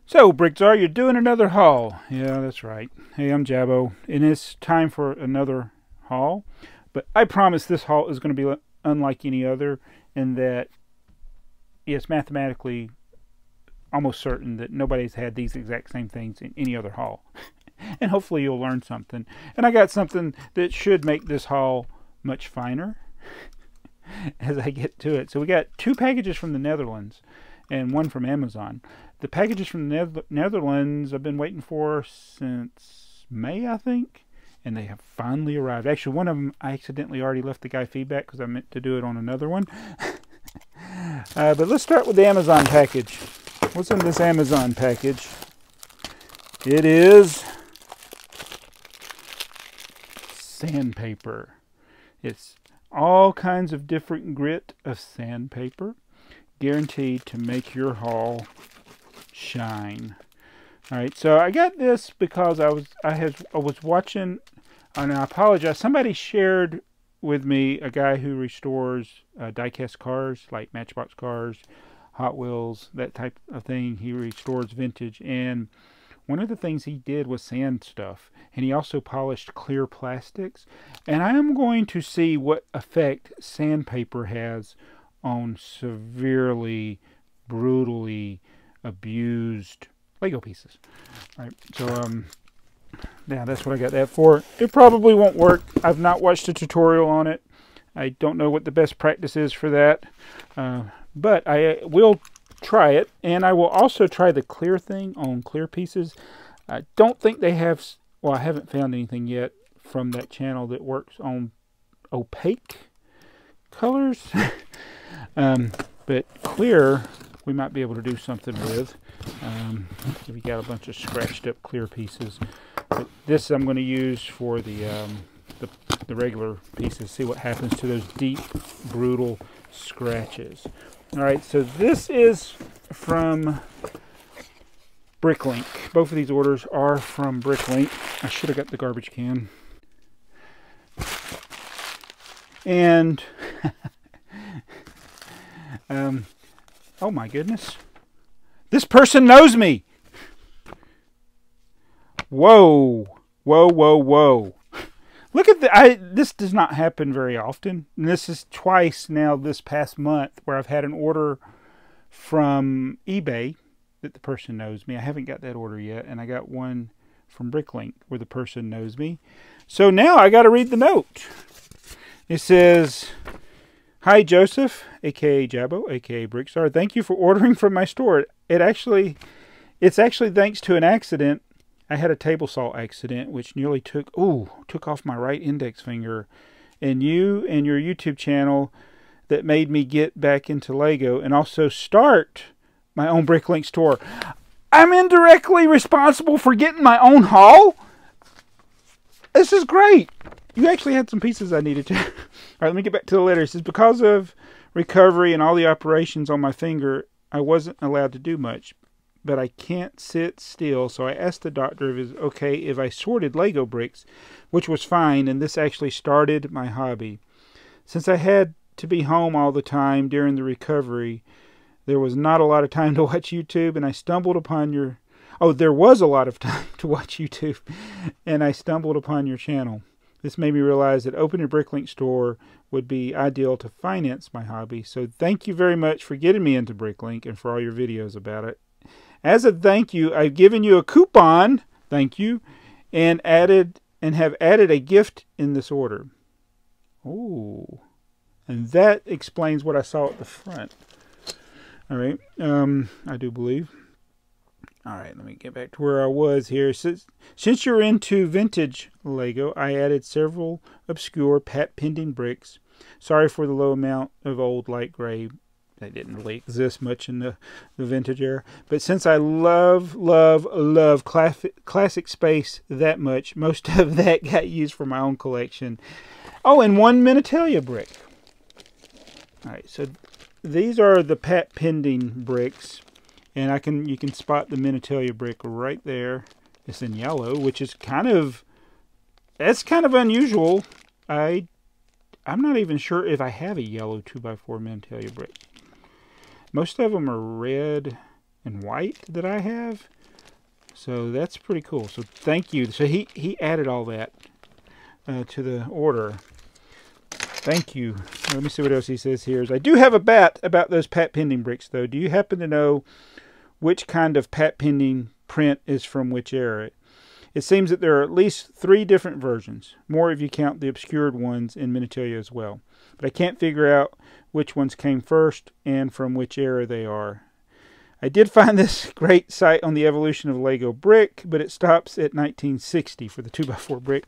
So, BrickTsar, you're doing another haul. Yeah, that's right. Hey, I'm Jabbo, and it's time for another haul. But I promise this haul is going to be unlike any other in that it's mathematically almost certain that nobody's had these exact same things in any other haul. And hopefully you'll learn something. And I got something that should make this haul much finer as I get to it. So we got 2 packages from the Netherlands and 1 from Amazon. The packages from the Netherlands I've been waiting for since May, I think, and they have finally arrived. Actually, one of them I accidentally already left the guy feedback because I meant to do it on another one. But let's start with the Amazon package. What's in this Amazon package? It is sandpaper. It's all kinds of different grit of sandpaper, guaranteed to make your haul shine. All right, so I got this because I was watching, and I apologize. Somebody shared with me a guy who restores die-cast cars, like Matchbox cars, Hot Wheels, that type of thing. He restores vintage, and one of the things he did was sand stuff, and he also polished clear plastics. And I am going to see what effect sandpaper has on severely, brutally abused Lego pieces. All right, so yeah, that's what I got that for. It probably won't work. I've not watched a tutorial on it. I don't know what the best practice is for that, but I will try it, and I will also try the clear thing on clear pieces. I don't think they have, well, I haven't found anything yet from that channel that works on opaque colors. But clear we might be able to do something with if you got a bunch of scratched up clear pieces. But this I'm going to use for the regular pieces. See what happens to those deep, brutal scratches. All right, so this is from BrickLink. Both of these orders are from BrickLink. I should have got the garbage can. And oh my goodness, this person knows me. Whoa, whoa, whoa, whoa. Look at this does not happen very often. And this is twice now this past month where I've had an order from eBay that the person knows me. I haven't got that order yet. And I got one from BrickLink where the person knows me. So now I got to read the note. It says, "Hi Joseph, aka Jabbo, aka BrickTsar. Thank you for ordering from my store. It's actually thanks to an accident. I had a table saw accident which nearly took off my right index finger, and you and your YouTube channel that made me get back into Lego and also start my own BrickLink store. I'm indirectly responsible for getting my own haul? This is great. You actually had some pieces I needed to." All right, let me get back to the letter. It says, "Because of recovery and all the operations on my finger, I wasn't allowed to do much. But I can't sit still, so I asked the doctor if it was okay if I sorted Lego bricks, which was fine, and this actually started my hobby. Since I had to be home all the time during the recovery, there was not a lot of time to watch YouTube, and I stumbled upon your... Oh, there was a lot of time to watch YouTube, and I stumbled upon your channel. This made me realize that opening a BrickLink store would be ideal to finance my hobby. So thank you very much for getting me into BrickLink and for all your videos about it. As a thank you, I've given you a coupon, thank you, and have added a gift in this order." Oh, and that explains what I saw at the front. All right, I do believe. All right, let me get back to where I was here. Since you're into vintage Lego, I added several obscure patent-pending bricks. Sorry for the low amount of old light gray. They didn't really exist much in the vintage era. But since I love classic space that much, most of that got used for my own collection. Oh, and 1 Minitalia brick. All right, so these are the patent-pending bricks. And you can spot the Minitalia brick right there. It's in yellow, which is that's kind of unusual. I'm not even sure if I have a yellow 2x4 Minitalia brick. Most of them are red and white that I have. So that's pretty cool. So thank you. So he added all that to the order. Thank you. Let me see what else he says here. I do have a bet about those patent pending bricks, though. Do you happen to know which kind of patent pending print is from which era? It seems that there are at least 3 different versions, more if you count the obscured ones in Minitalia as well. But I can't figure out which ones came first and from which era they are. I did find this great site on the evolution of Lego brick, but it stops at 1960 for the 2x4 brick.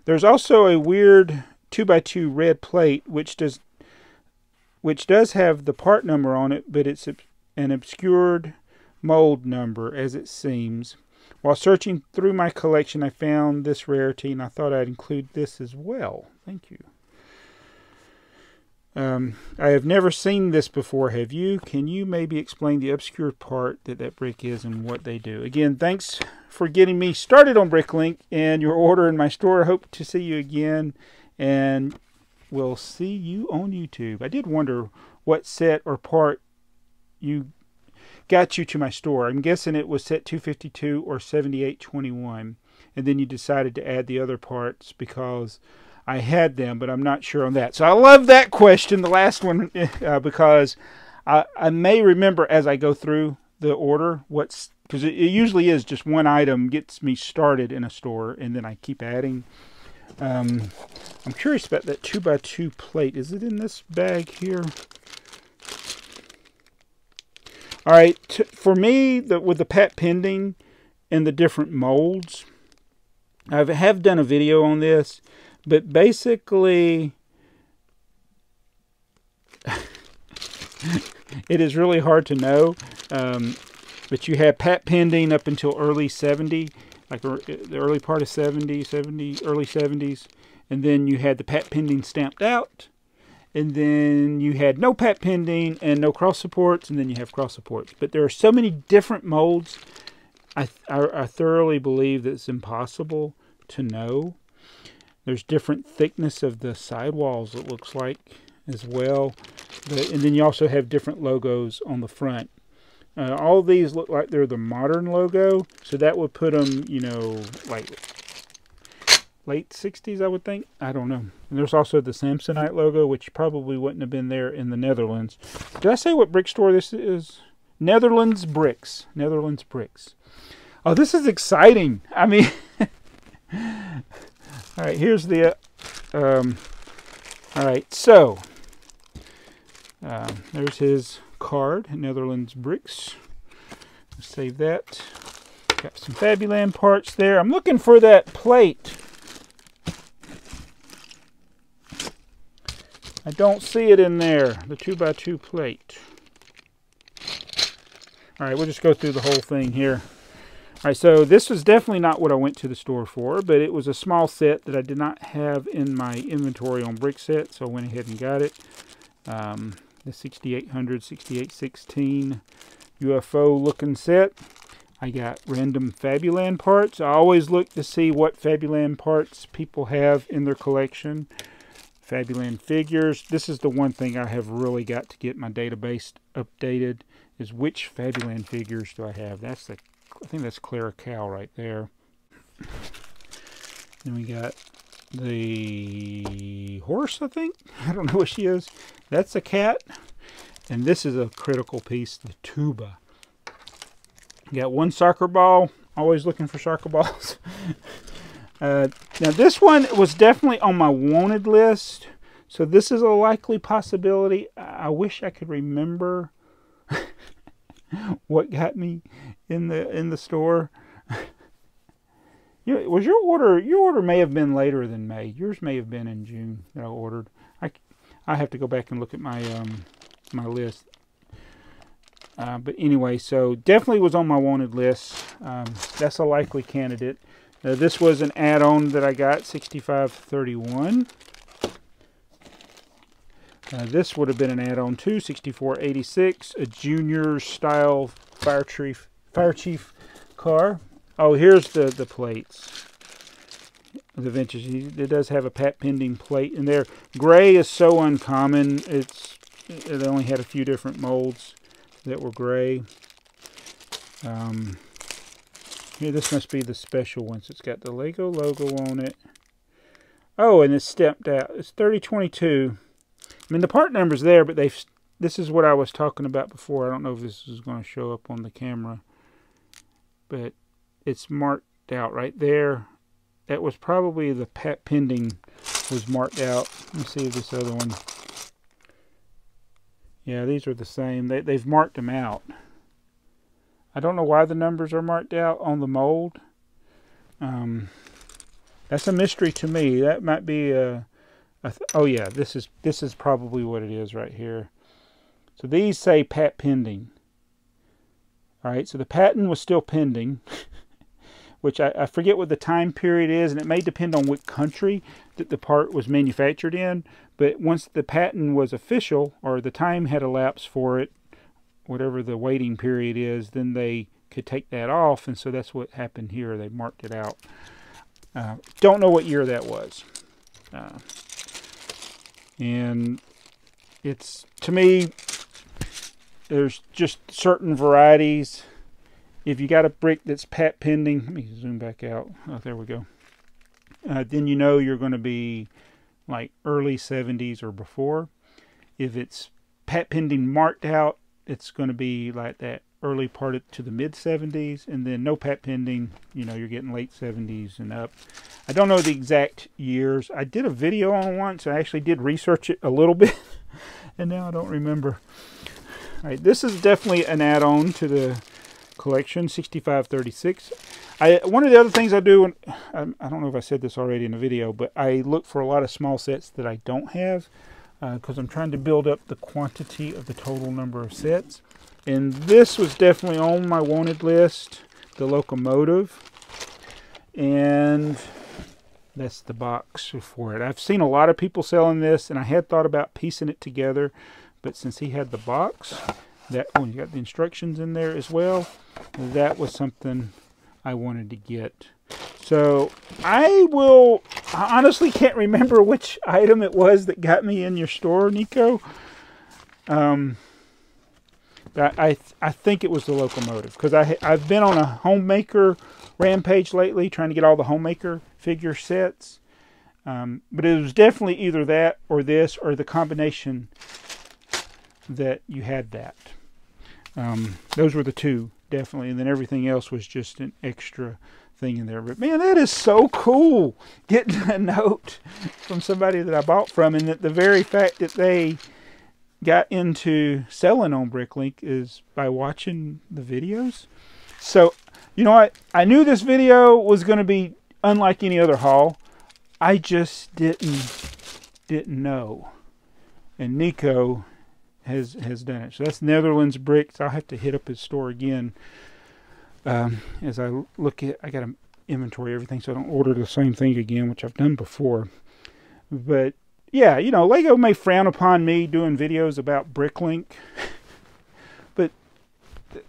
There's also a weird 2x2 red plate, which does have the part number on it, but it's an obscured mold number, as it seems. While searching through my collection, I found this rarity, and I thought I'd include this as well. Thank you. I have never seen this before, have you? Can you maybe explain the obscured part that brick is and what they do? Again, thanks for getting me started on BrickLink and your order in my store. I hope to see you again, and we'll see you on YouTube. I did wonder what set or part got you to my store. I'm guessing it was set 252 or 7821, and then you decided to add the other parts because I had them, but I'm not sure on that. So I love that question, the last one, because I may remember as I go through the order because it usually is just one item gets me started in a store, and then I keep adding. I'm curious about that 2x2 plate. Is it in this bag here? All right, for me, with the patent pending and the different molds, I have done a video on this, but basically, it is really hard to know. But you have patent pending up until early 70, like the early part of 70, early 70s. And then you had the patent pending stamped out. And then you had no patent pending and no cross supports. And then you have cross supports. But there are so many different molds, I thoroughly believe that it's impossible to know. There's different thickness of the sidewalls, it looks like, as well. And then you also have different logos on the front. All of these look like they're the modern logo, so that would put them, you know, like late 60s, I would think. I don't know. And there's also the Samsonite logo, which probably wouldn't have been there in the Netherlands. Did I say what brick store this is? NetherlandsBricks. NetherlandsBricks. Oh, this is exciting. I mean... All right, here's the, all right, so, there's his card, NetherlandsBricks. Save that. Got some Fabuland parts there. I'm looking for that plate. I don't see it in there, the 2x2 plate. All right, we'll just go through the whole thing here. All right, so this was definitely not what I went to the store for, but it was a small set that I did not have in my inventory on BrickSet, so I went ahead and got it. The 6800, 6816 UFO looking set. I got random Fabuland parts. I always look to see what Fabuland parts people have in their collection. Fabuland figures. This is the one thing I have really got to get my database updated, is which Fabuland figures do I have. I think that's Clara Cow right there. Then we got the horse, I think. I don't know what she is. That's a cat. And this is a critical piece, the tuba. Got one soccer ball. Always looking for soccer balls. Now this one was definitely on my wanted list. So this is a likely possibility. I wish I could remember what got me in the store. Was your order may have been later than May. Yours may have been in June that I ordered. I have to go back and look at my my list. But anyway, so definitely was on my wanted list. That's a likely candidate. This was an add-on that I got, 6531. This would have been an add-on too, 6486, a junior style fire chief car. Oh, here's the plates. The vintage. It does have a patent pending plate in there. Gray is so uncommon. It only had a few different molds that were gray. Here, this must be the special one. So it's got the Lego logo on it. Oh, and it's stepped out. It's 3022. I mean, the part number's there, but this is what I was talking about before. I don't know if this is going to show up on the camera, but it's marked out right there. That was probably the patent pending was marked out. Let me see if this other one. Yeah, these are the same. They've marked them out. I don't know why the numbers are marked out on the mold. That's a mystery to me. That might be oh yeah, this is probably what it is right here. So these say patent pending. All right, so the patent was still pending, which I forget what the time period is, and it may depend on what country that the part was manufactured in. But once the patent was official, or the time had elapsed for it, whatever the waiting period is, then they could take that off, and so that's what happened here. They marked it out. Don't know what year that was. And it's, to me, there's just certain varieties. If you got a brick that's patent pending, let me zoom back out. Oh, there we go. Then you know you're going to be like early 70s or before. If it's patent pending marked out, it's going to be like that early part to the mid 70s, and then no patent pending, you know, you're getting late 70s and up. I don't know the exact years. I did a video on it once. I actually did research it a little bit, and now I don't remember. All right, this is definitely an add-on to the collection, 6536. One of the other things I do, I don't know if I said this already in the video, but I look for a lot of small sets that I don't have, because I'm trying to build up the quantity of the total number of sets. And this was definitely on my wanted list, the locomotive. And that's the box for it. I've seen a lot of people selling this, and I had thought about piecing it together, but since he had the box, that one, you got the instructions in there as well, that was something I wanted to get. So I honestly can't remember which item it was that got me in your store, Nico. I think it was the locomotive, because I've been on a homemaker rampage lately trying to get all the homemaker figure sets. But it was definitely either that or this, or the combination that you had that. Those were the two, definitely. And then everything else was just an extra thing in there. But man, that is so cool, getting a note from somebody that I bought from, and that the very fact that they got into selling on BrickLink is by watching the videos. So, you know, I knew this video was going to be unlike any other haul. I just didn't know. And Nico has done it. So that's NetherlandsBricks. I'll have to hit up his store again. As I look at, I got to inventory everything so I don't order the same thing again, which I've done before. But yeah, you know, Lego may frown upon me doing videos about BrickLink, but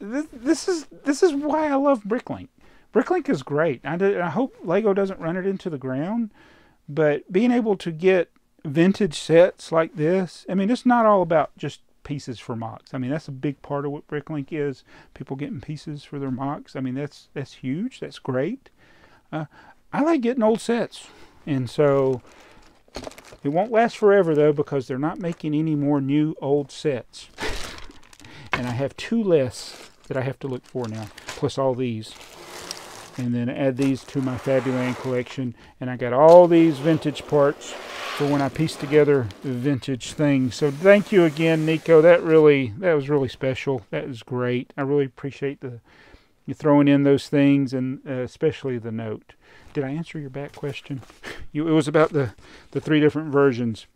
this is why I love BrickLink. BrickLink is great. I hope Lego doesn't run it into the ground, but being able to get vintage sets like this, I mean, it's not all about just pieces for mocks. I mean, that's a big part of what BrickLink is. People getting pieces for their mocks. I mean, that's huge. That's great. I like getting old sets, and so it won't last forever, though, because they're not making any more new old sets. And I have 2 less that I have to look for now, plus all these. And then add these to my Fabuland collection. And I got all these vintage parts for when I piece together vintage things. So thank you again, Nico. That was really special. That was great. I really appreciate you throwing in those things, and especially the note. Did I answer your back question? It was about the 3 different versions.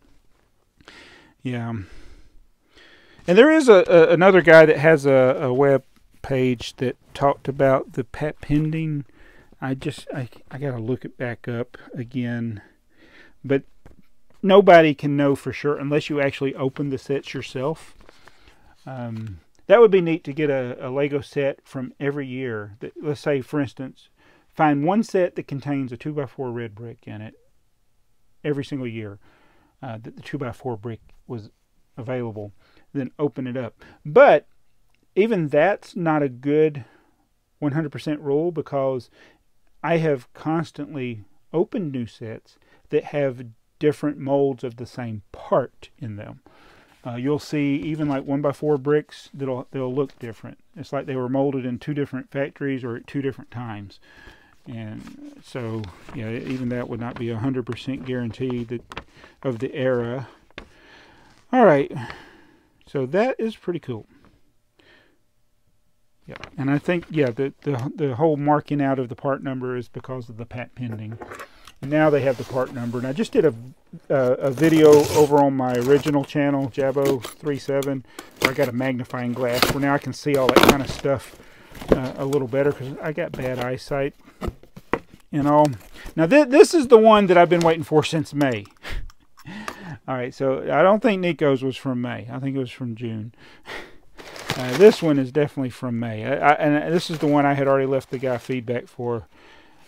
Yeah. And there is another guy that has a web page that talked about the patent pending. I got to look it back up again. But nobody can know for sure unless you actually open the sets yourself. That would be neat to get a Lego set from every year. Let's say, for instance, find one set that contains a 2x4 red brick in it every single year that the 2x4 brick was available. Then open it up. But even that's not a good 100% rule, because I have constantly opened new sets that have different molds of the same part in them. You'll see even like 1x4 bricks, they'll look different. It's like they were molded in 2 different factories or at 2 different times. And so, yeah, even that would not be 100% guarantee of the era. All right, so that is pretty cool. Yeah, and I think, yeah, the whole marking out of the part number is because of the patent pending. And now they have the part number. And I just did a video over on my original channel, Jabo37, where I got a magnifying glass where now I can see all that kind of stuff a little better, because I got bad eyesight and all. Now this is the one that I've been waiting for since May. All right, so I don't think Nico's was from May. I think it was from June. This one is definitely from May. And this is the one I had already left the guy feedback for.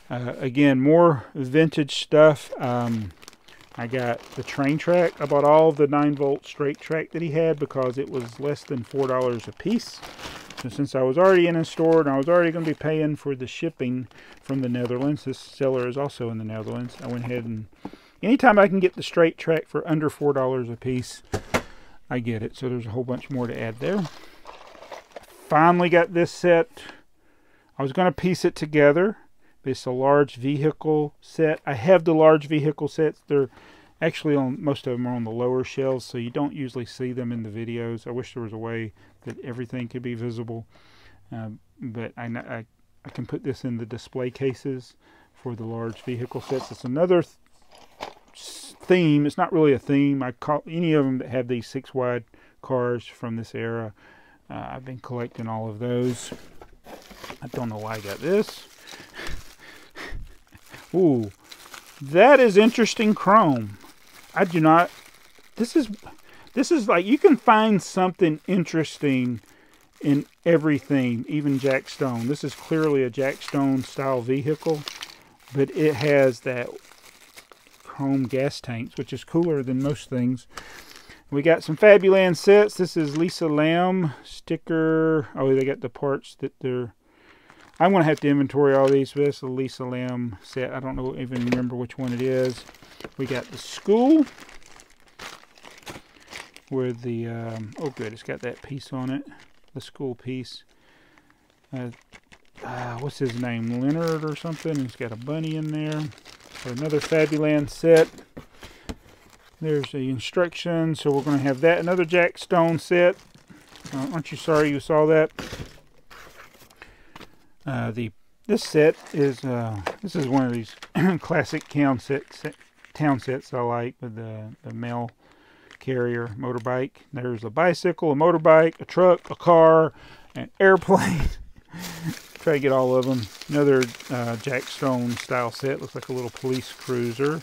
Again, more vintage stuff. I got the train track. I bought all the 9-volt straight track that he had because it was less than $4 a piece. So since I was already in a store and I was already going to be paying for the shipping from the Netherlands, this seller is also in the Netherlands, I went ahead and anytime I can get the straight track for under $4 a piece, I get it. So there's a whole bunch more to add there. Finally got this set. I was going to piece it together. It's a large vehicle set. I have the large vehicle sets. They're actually on, most of them are on the lower shelves, so you don't usually see them in the videos. I wish there was a way that everything could be visible. But I can put this in the display cases for the large vehicle sets. It's another theme. It's not really a theme. I call any of them that have these 6-wide cars from this era. I've been collecting all of those. I don't know why I got this. Ooh, that is interesting chrome. I do not. This is like, you can find something interesting in everything, even Jack Stone. This is clearly a Jack Stone style vehicle, but it has that chrome gas tanks, which is cooler than most things. We got some Fabuland sets. This is Lisa Lamb sticker. Oh, they got the parts that they're... I'm going to have to inventory all these, but this is a Lisa Lamb set. I don't even remember which one it is. We got the school with the... oh, good. It's got that piece on it. The school piece. What's his name? Leonard or something. He's got a bunny in there. So another Fabuland set. There's the instructions. So we're going to have that. Another Jack Stone set. Aren't you sorry you saw that? This set is this is one of these classic town sets I like, with the mail carrier motorbike. There's a bicycle, a motorbike, a truck, a car, an airplane. Try to get all of them. Another Jack Stone style set. Looks like a little police cruiser.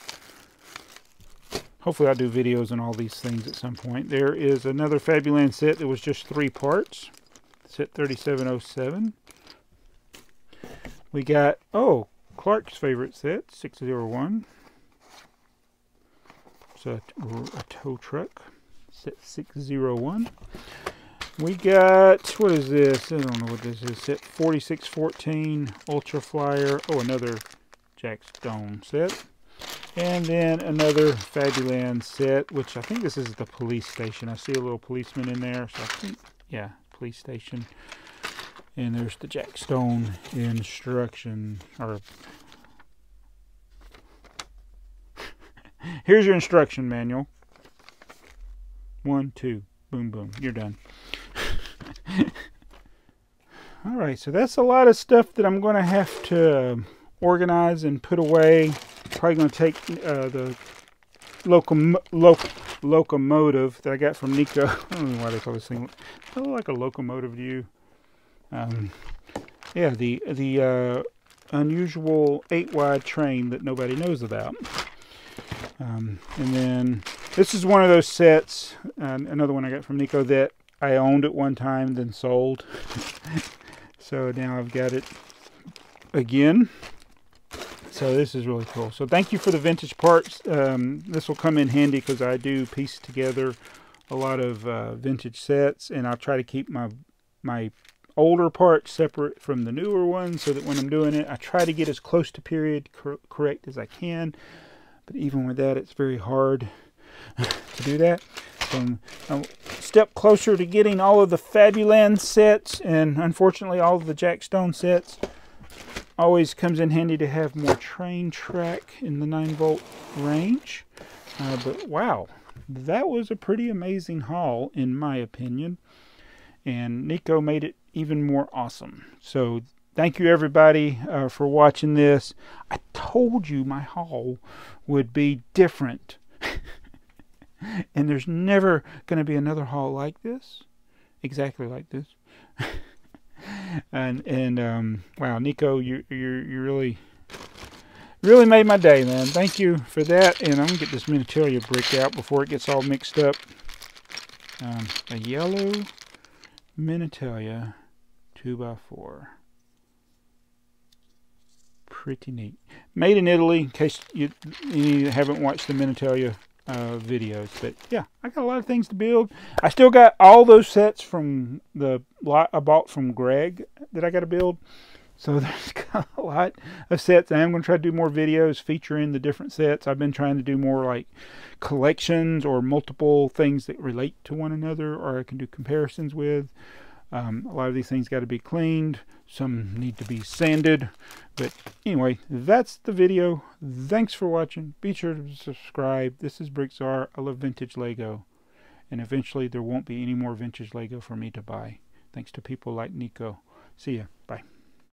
Hopefully I'll do videos on all these things at some point. There is another Fabuland set that was just 3 parts. Set 3707. We got, oh, Clark's favorite set, 601. So a tow truck, set 601. We got, what is this? I don't know what this is. Set 4614, Ultra Flyer. Oh, another Jack Stone set. And then another Fabuland set, which I think this is the police station. I see a little policeman in there. So I think, yeah, police station. And there's the Jack Stone instruction. Or here's your instruction manual. 1, 2, boom, boom. You're done. All right, so that's a lot of stuff that I'm going to have to organize and put away. Probably going to take the locomotive that I got from Nico. I don't know why they call this thing. It looks like a locomotive to you. Yeah, the unusual 8-wide train that nobody knows about. And then this is one of those sets, another one I got from Nico that I owned at one time, then sold. So now I've got it again. So this is really cool. So thank you for the vintage parts. This will come in handy because I do piece together a lot of vintage sets, and I'll try to keep my older parts separate from the newer ones so that when I'm doing it, I try to get as close to period correct as I can. But even with that, it's very hard to do that. So I'm a step closer to getting all of the Fabuland sets, and unfortunately all of the Jackstone sets. Always comes in handy to have more train track in the 9-volt range. But wow, that was a pretty amazing haul in my opinion. And Nico made it even more awesome. So thank you everybody for watching this. I told you my haul would be different. And there's never going to be another haul like this. Exactly like this. and wow, Nico, you really made my day, man. Thank you for that. And I'm going to get this Minitalia brick out before it gets all mixed up. A yellow Minitalia 2x4. Pretty neat. Made in Italy, in case you haven't watched the Minitalia videos. But yeah, I got a lot of things to build. I still got all those sets from the lot I bought from Greg that I got to build. So there's got a lot of sets. I am going to try to do more videos featuring the different sets. I've been trying to do more like collections or multiple things that relate to one another, or I can do comparisons with. A lot of these things got to be cleaned. Some need to be sanded. But anyway, that's the video. Thanks for watching. Be sure to subscribe. This is BrickTsar. I love vintage Lego. And eventually there won't be any more vintage Lego for me to buy. Thanks to people like Nico. See ya.